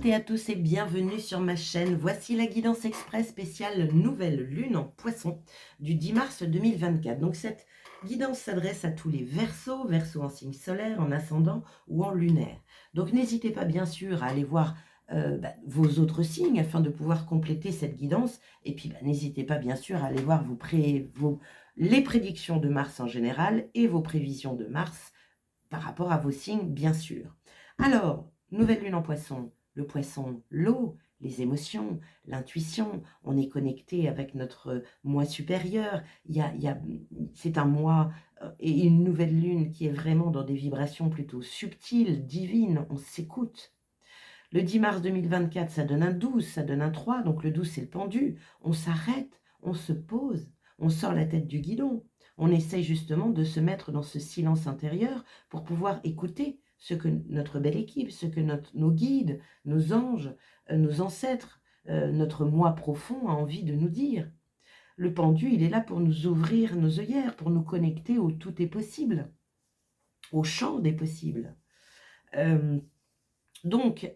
toutes et à tous et bienvenue sur ma chaîne. Voici la guidance express spéciale nouvelle lune en poisson du 10 mars 2024. Donc cette guidance s'adresse à tous les Verseaux, Verseaux en signe solaire, en ascendant ou en lunaire. Donc n'hésitez pas bien sûr à aller voir vos autres signes afin de pouvoir compléter cette guidance. Et puis n'hésitez pas bien sûr à aller voir les prédictions de Mars en général et vos prévisions de Mars par rapport à vos signes bien sûr. Alors, nouvelle lune en poisson, le poisson, l'eau, les émotions, l'intuition, on est connecté avec notre moi supérieur, c'est un moi et une nouvelle lune qui est vraiment dans des vibrations plutôt subtiles, divines, on s'écoute. Le 10 mars 2024, ça donne un 12, ça donne un 3, donc le 12 c'est le pendu, on s'arrête, on se pose, on sort la tête du guidon, on essaye justement de se mettre dans ce silence intérieur pour pouvoir écouter ce que notre belle équipe, ce que nos guides, nos anges, nos ancêtres, notre moi profond a envie de nous dire. Le pendu, il est là pour nous ouvrir nos œillères, pour nous connecter au tout est possible, au champ des possibles. Donc,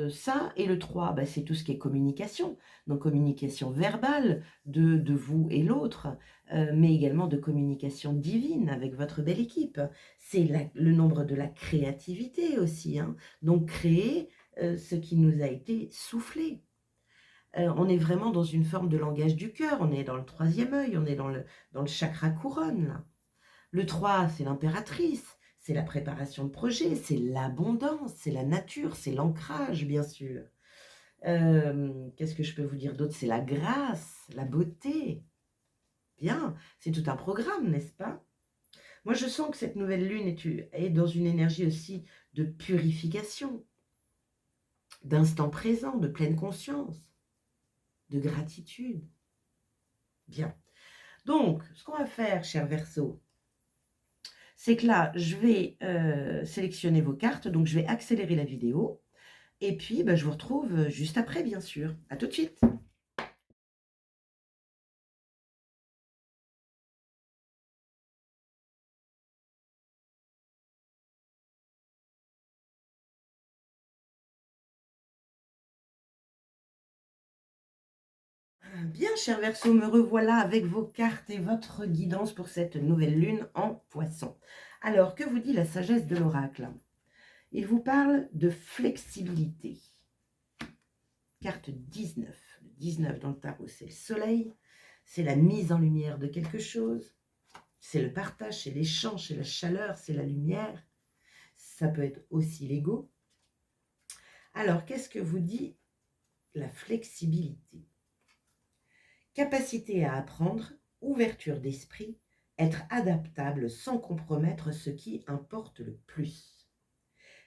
ça et le 3, c'est tout ce qui est communication. Donc, communication verbale de vous et l'autre, mais également de communication divine avec votre belle équipe. C'est le nombre de la créativité aussi, hein. Donc, créer ce qui nous a été soufflé. On est vraiment dans une forme de langage du cœur, on est dans le troisième œil, on est dans le chakra couronne, là. Le 3, c'est l'impératrice, c'est la préparation de projet, c'est l'abondance, c'est la nature, c'est l'ancrage, bien sûr. Qu'est-ce que je peux vous dire d'autre? C'est la grâce, la beauté. Bien, c'est tout un programme, n'est-ce pas? Moi, je sens que cette nouvelle lune est dans une énergie aussi de purification, d'instant présent, de pleine conscience, de gratitude. Bien. Donc, ce qu'on va faire, cher Verseau, c'est que là, je vais sélectionner vos cartes, donc je vais accélérer la vidéo, et puis je vous retrouve juste après, bien sûr. À tout de suite. Bien, cher Verseau, me revoilà avec vos cartes et votre guidance pour cette nouvelle lune en poisson. Alors, que vous dit la sagesse de l'oracle? Il vous parle de flexibilité. Carte 19. Le 19 dans le tarot, c'est le soleil, c'est la mise en lumière de quelque chose, c'est le partage, c'est l'échange, c'est la chaleur, c'est la lumière. Ça peut être aussi l'ego. Alors, qu'est-ce que vous dit la flexibilité? Capacité à apprendre, ouverture d'esprit, être adaptable sans compromettre ce qui importe le plus.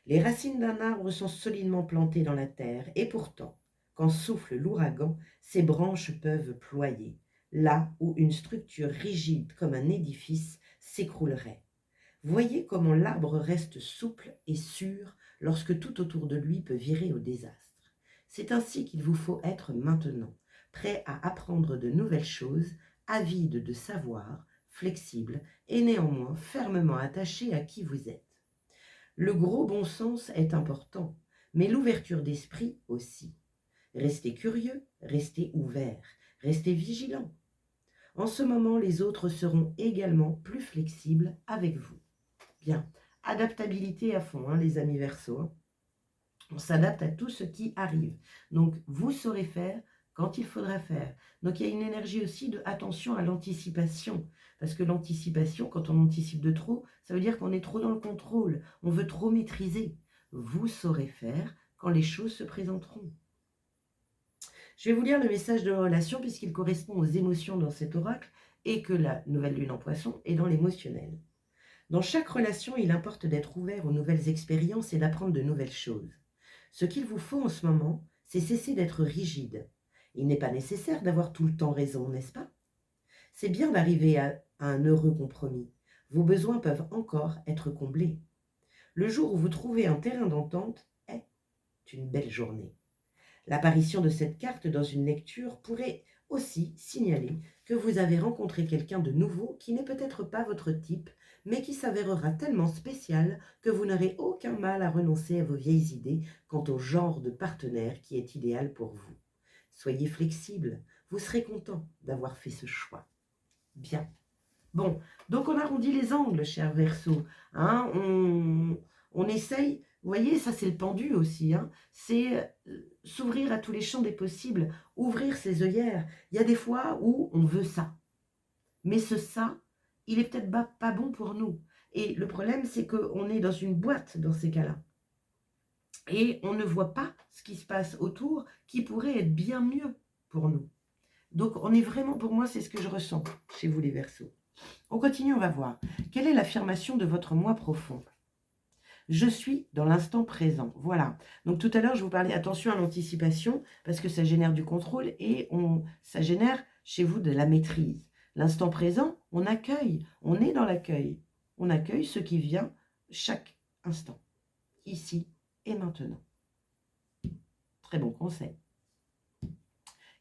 Les racines d'un arbre sont solidement plantées dans la terre et pourtant, quand souffle l'ouragan, ses branches peuvent ployer, là où une structure rigide comme un édifice s'écroulerait. Voyez comment l'arbre reste souple et sûr lorsque tout autour de lui peut virer au désastre. C'est ainsi qu'il vous faut être maintenant, prêt à apprendre de nouvelles choses, avide de savoir, flexible et néanmoins fermement attaché à qui vous êtes. Le gros bon sens est important, mais l'ouverture d'esprit aussi. Restez curieux, restez ouvert, restez vigilant. En ce moment, les autres seront également plus flexibles avec vous. Bien, adaptabilité à fond, hein, les amis Verseaux. Hein. On s'adapte à tout ce qui arrive. Donc, vous saurez faire quand il faudra faire. Donc, il y a une énergie aussi de attention à l'anticipation. Parce que l'anticipation, quand on anticipe de trop, ça veut dire qu'on est trop dans le contrôle. On veut trop maîtriser. Vous saurez faire quand les choses se présenteront. Je vais vous lire le message de relation puisqu'il correspond aux émotions dans cet oracle et que la nouvelle lune en poisson est dans l'émotionnel. Dans chaque relation, il importe d'être ouvert aux nouvelles expériences et d'apprendre de nouvelles choses. Ce qu'il vous faut en ce moment, c'est cesser d'être rigide. Il n'est pas nécessaire d'avoir tout le temps raison, n'est-ce pas? C'est bien d'arriver à un heureux compromis. Vos besoins peuvent encore être comblés. Le jour où vous trouvez un terrain d'entente est une belle journée. L'apparition de cette carte dans une lecture pourrait aussi signaler que vous avez rencontré quelqu'un de nouveau qui n'est peut-être pas votre type, mais qui s'avérera tellement spécial que vous n'aurez aucun mal à renoncer à vos vieilles idées quant au genre de partenaire qui est idéal pour vous. Soyez flexible, vous serez content d'avoir fait ce choix. Bien. Bon, donc on arrondit les angles, cher Verseau. Hein, on essaye, vous voyez, ça c'est le pendu aussi, hein, c'est s'ouvrir à tous les champs des possibles, ouvrir ses œillères. Il y a des fois où on veut ça, mais ce ça, il est peut-être pas bon pour nous. Et le problème, c'est qu'on est dans une boîte dans ces cas-là. Et on ne voit pas ce qui se passe autour qui pourrait être bien mieux pour nous. Donc on est vraiment, pour moi, c'est ce que je ressens chez vous les Verseaux. On continue, on va voir. Quelle est l'affirmation de votre moi profond? Je suis dans l'instant présent. Voilà. Donc tout à l'heure, je vous parlais, attention à l'anticipation, parce que ça génère du contrôle et ça génère chez vous de la maîtrise. L'instant présent, on accueille, on est dans l'accueil. On accueille ce qui vient chaque instant, ici et maintenant. Très bon conseil.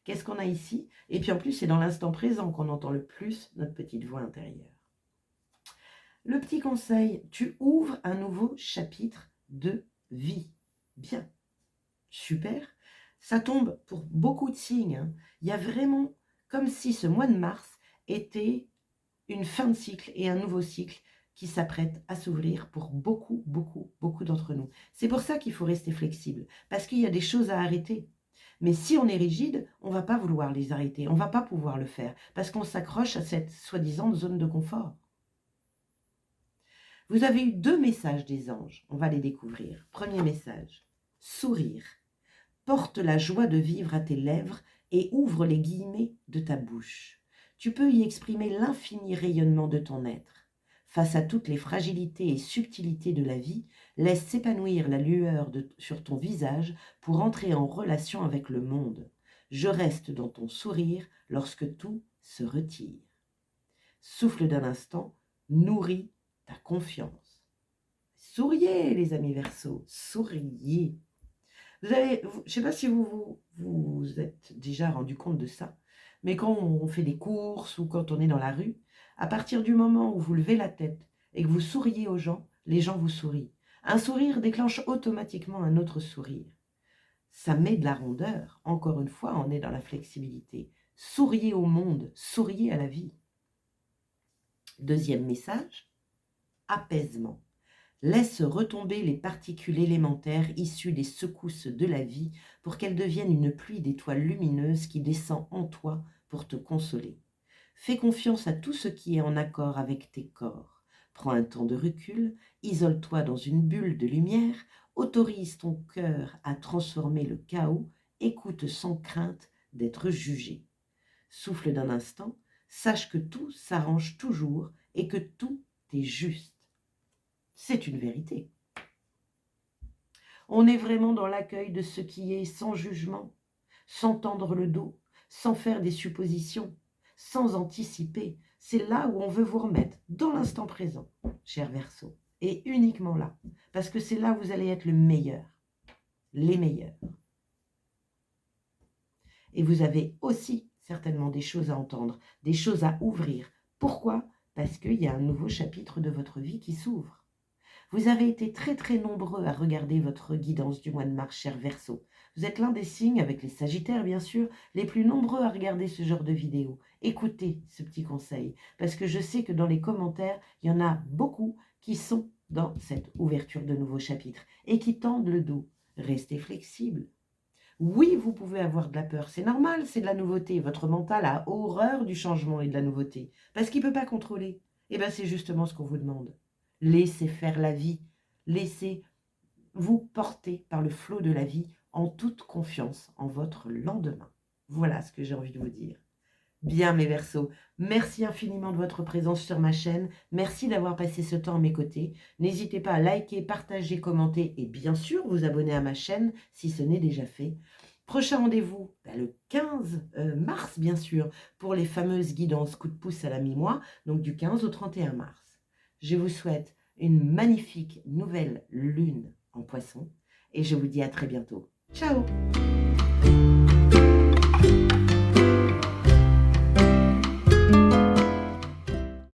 Qu'est-ce qu'on a ici? Et puis en plus, c'est dans l'instant présent qu'on entend le plus notre petite voix intérieure. Le petit conseil, tu ouvres un nouveau chapitre de vie. Bien, super. Ça tombe pour beaucoup de signes. Hein. Il y a vraiment comme si ce mois de mars était une fin de cycle et un nouveau cycle qui s'apprête à s'ouvrir pour beaucoup, beaucoup, beaucoup d'entre nous. C'est pour ça qu'il faut rester flexible, parce qu'il y a des choses à arrêter. Mais si on est rigide, on ne va pas vouloir les arrêter, on ne va pas pouvoir le faire, parce qu'on s'accroche à cette soi-disant zone de confort. Vous avez eu 2 messages des anges, on va les découvrir. Premier message, sourire. Porte la joie de vivre à tes lèvres et ouvre les guillemets de ta bouche. Tu peux y exprimer l'infini rayonnement de ton être. Face à toutes les fragilités et subtilités de la vie, laisse s'épanouir la lueur sur ton visage pour entrer en relation avec le monde. Je reste dans ton sourire lorsque tout se retire. Souffle d'un instant, nourris ta confiance. Souriez, les amis Verseaux, souriez. Je ne sais pas si vous êtes déjà rendu compte de ça, mais quand on fait des courses ou quand on est dans la rue, à partir du moment où vous levez la tête et que vous souriez aux gens, les gens vous sourient. Un sourire déclenche automatiquement un autre sourire. Ça met de la rondeur. Encore une fois, on est dans la flexibilité. Souriez au monde, souriez à la vie. Deuxième message, apaisement. Laisse retomber les particules élémentaires issues des secousses de la vie pour qu'elles deviennent une pluie d'étoiles lumineuses qui descend en toi pour te consoler. Fais confiance à tout ce qui est en accord avec tes corps. Prends un temps de recul, isole-toi dans une bulle de lumière, autorise ton cœur à transformer le chaos, écoute sans crainte d'être jugé. Souffle d'un instant, sache que tout s'arrange toujours et que tout est juste. C'est une vérité. On est vraiment dans l'accueil de ce qui est sans jugement, sans tendre le dos, sans faire des suppositions, sans anticiper. C'est là où on veut vous remettre, dans l'instant présent, cher Verseau, et uniquement là, parce que c'est là où vous allez être le meilleur, les meilleurs. Et vous avez aussi certainement des choses à entendre, des choses à ouvrir. Pourquoi? Parce qu'il y a un nouveau chapitre de votre vie qui s'ouvre. Vous avez été très très nombreux à regarder votre guidance du mois de mars, cher Verseau. Vous êtes l'un des signes, avec les Sagittaires bien sûr, les plus nombreux à regarder ce genre de vidéo. Écoutez ce petit conseil, parce que je sais que dans les commentaires, il y en a beaucoup qui sont dans cette ouverture de nouveaux chapitres et qui tendent le dos. Restez flexible. Oui, vous pouvez avoir de la peur, c'est normal, c'est de la nouveauté. Votre mental a horreur du changement et de la nouveauté, parce qu'il ne peut pas contrôler. Et bien c'est justement ce qu'on vous demande. Laissez faire la vie, laissez-vous porter par le flot de la vie en toute confiance en votre lendemain. Voilà ce que j'ai envie de vous dire. Bien mes Verseaux, merci infiniment de votre présence sur ma chaîne, merci d'avoir passé ce temps à mes côtés. N'hésitez pas à liker, partager, commenter et bien sûr vous abonner à ma chaîne si ce n'est déjà fait. Prochain rendez-vous le 15 mars bien sûr pour les fameuses guidances coup de pouce à la mi-mois, donc du 15 au 31 mars. Je vous souhaite une magnifique nouvelle lune en Poisson et je vous dis à très bientôt. Ciao!